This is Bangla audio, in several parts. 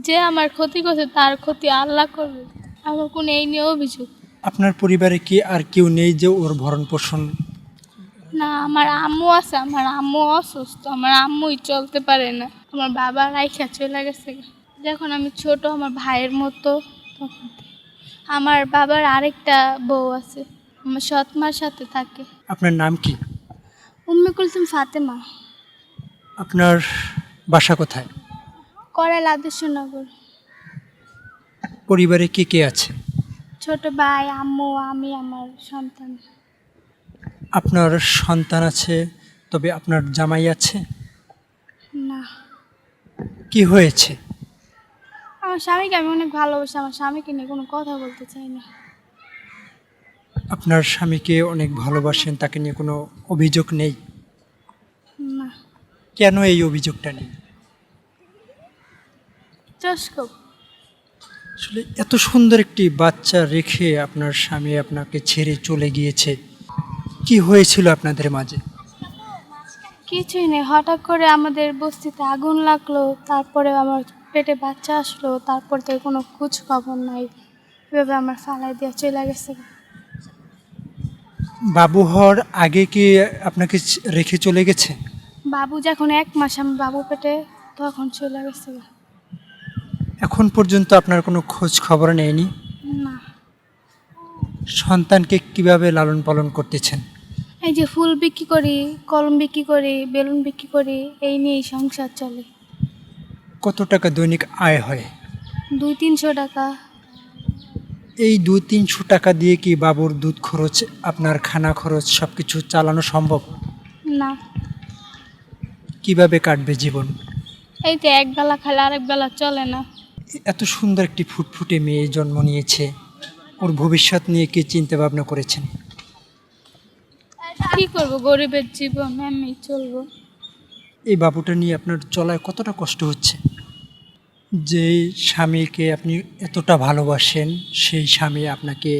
যে আমার ক্ষতি করছে তার ক্ষতি আল্লাহ করবে। আমার কোনো এই নিয়ে অভিযোগ আপনার পরিবারে কি আর কেউ নেই যে ওর ভরণ পোষণ? না। আমার আম্মু আছে, আমার আম্মু অসুস্থ, আমার আম্মুই চলতে পারে না। আমার বাবা রাইখা চলে গেছে যখন আমি ছোট, আমার ভাইয়ের মতো। তখন আমার বাবার আরেকটা বউ আছে, আমার সৎ মার সাথে থাকে। আপনার নাম কি? উম্মে কুলসুম ফাতেমা। আপনার বাসা কোথায়? করাইল আদর্শনগর। পরিবারে কে কে আছে? ছোট ভাই, আম্মু, আমি, আমার সন্তান। আপনার সন্তান আছে, তবে আপনার জামাই আছে? না। কি হয়েছে? আমার স্বামীকে আমি অনেক ভালোবাসি, আমার স্বামীকে নিয়ে কোনো কথা বলতে চাই না। আপনার স্বামীকে অনেক ভালোবাসেন, তাকে নিয়ে কোনো অভিযোগ নেই? না। কেন এই অভিযোগটা নেই? চস্কো। আসলে এত সুন্দর একটি বাচ্চা রেখে আপনার স্বামী আপনাকে ছেড়ে চলে গিয়েছে, কি হয়েছিল আপনাদের মাঝে? কিছুই নেই, হঠাৎ করে আমাদের বস্তিতে আগুন লাগলো, তারপরে আমার পেটে বাচ্চা আসলো, তারপর থেকে কোনো খোঁজ খবর নাই। এভাবে আমার ফালাই দিয়ে চলে গেছে। বাবু হওয়ার আগে কি আপনাকে রেখে চলে গেছে? বাবু যখন 1 মাস আমি বাবু পেটে, তখন চলে গেছে। এখন পর্যন্ত আপনার কোনো খোঁজ খবর নেয়নি? না। সন্তানকে কিভাবে লালন পালন করতেছেন? এই যে ফুল বিক্রি করি, কলম বিক্রি করি, বেলুন বিক্রি করি, এই নিয়েই সংসার চলে। কত টাকা দৈনিক আয় হয়? 200-300 টাকা। এই 200-300 টাকা দিয়ে কি বাবুর দুধ খরচ, আপনার খানা খরচ সব কিছু চালানো সম্ভব? না। কিভাবে কাটবে জীবন? এই যে এক বেলা খেলে আরেক বেলা চলে না। এত সুন্দর একটি ফুটফুটে মেয়ে জন্ম নিয়েছে, ওর ভবিষ্যৎ নিয়ে কি চিন্তা ভাবনা করেছেন? কি করব, গরিবের জীবন, এমনি চলবো। এই বাবুটা নিয়ে আপনার চলায় কতটা কষ্ট হচ্ছে? যে স্বামীকে আপনি এতটা ভালোবাসেন, সেই স্বামী আপনাকে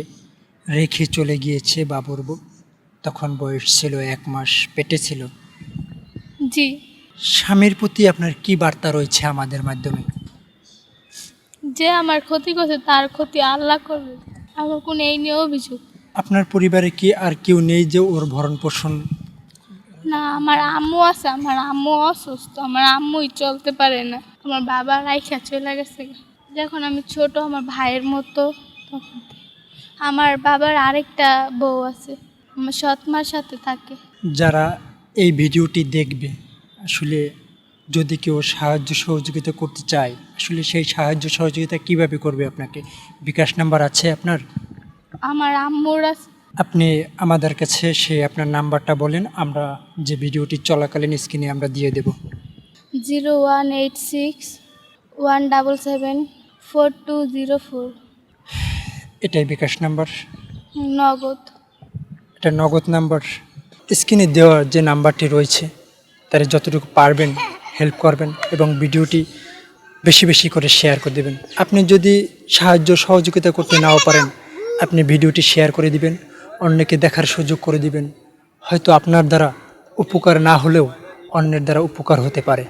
রেখে চলে গিয়েছে। বাবুর তখন বয়স ছিল 1 মাস, পেটে ছিল। জি। স্বামীর প্রতি আপনার কি বার্তা রয়েছে আমাদের মাধ্যমে? যে আমার ক্ষতি করছে তার ক্ষতি আল্লাহ করবে। আমার কোনো এই নিয়ে অভিযোগ আপনার পরিবারে কি আর কেউ নেই যে ওর ভরণ পোষণ? না। আমার আম্মু আছে, আমার আম্মু অসুস্থ, আমার আম্মুই চলতে পারে না। আমার বাবা রাইখা চলে গেছে যখন আমি ছোট, আমার ভাইয়ের মতো। তখন আমার বাবার আরেকটা বউ আছে, আমার সৎ মার সাথে থাকে। যারা এই ভিডিওটি দেখবে, আসলে যদি কেউ সাহায্য সহযোগিতা করতে চায়, আসলে সেই সাহায্য সহযোগিতা কিভাবে করবে? আপনাকে বিকাশ নাম্বার আছে আপনার? আমার আম্মুর আছে। আপনি আমাদের কাছে সেই আপনার নাম্বারটা বলেন, আমরা যে ভিডিওটি চলাকালীন স্ক্রিনে আমরা দিয়ে দেব। 0186-177-4204। এটাই বিকাশ নাম্বার? নগদ। এটা নগদ নাম্বার। স্ক্রিনে দেওয়া যে নাম্বারটি রয়েছে, তার যতটুকু পারবেন হেল্প করবেন এবং ভিডিওটি বেশি বেশি করে শেয়ার করে দেবেন। আপনি যদি সাহায্য সহযোগিতা করতে নাও পারেন, আপনি ভিডিওটি শেয়ার করে দিবেন, অন্যকে দেখার সুযোগ করে দিবেন। হয়তো আপনার দ্বারা উপকার না হলেও অন্যের দ্বারা উপকার হতে পারে।